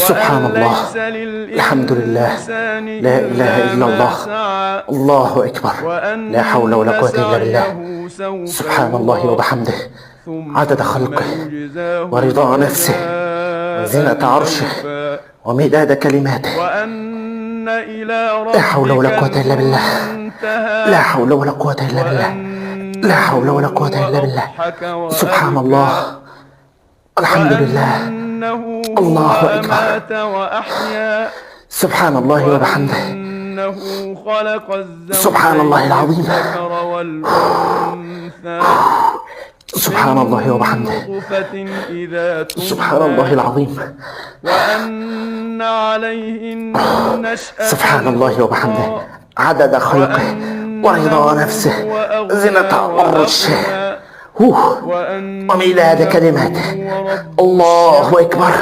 سبحان الله، الحمد لله، لا إله إلا الله، الله أكبر، لا حول ولا قوة إلا بالله. سبحان الله وبحمده، عدد خلقه ورضا نفسه وزنة عرشه ومداد كلماته. لا حول ولا قوة إلا بالله، لا حول ولا قوة إلا بالله، لا حول ولا قوة إلا بالله. سبحان الله، الحمد لله، الله أكبر. سبحان الله وبحمده، سبحان الله العظيم، سبحان الله وبحمده، سبحان الله العظيم، سبحان الله وبحمده، عدد خلقه ورضا نفسه زنة عرشه ومداد كلماته. الله أكبر.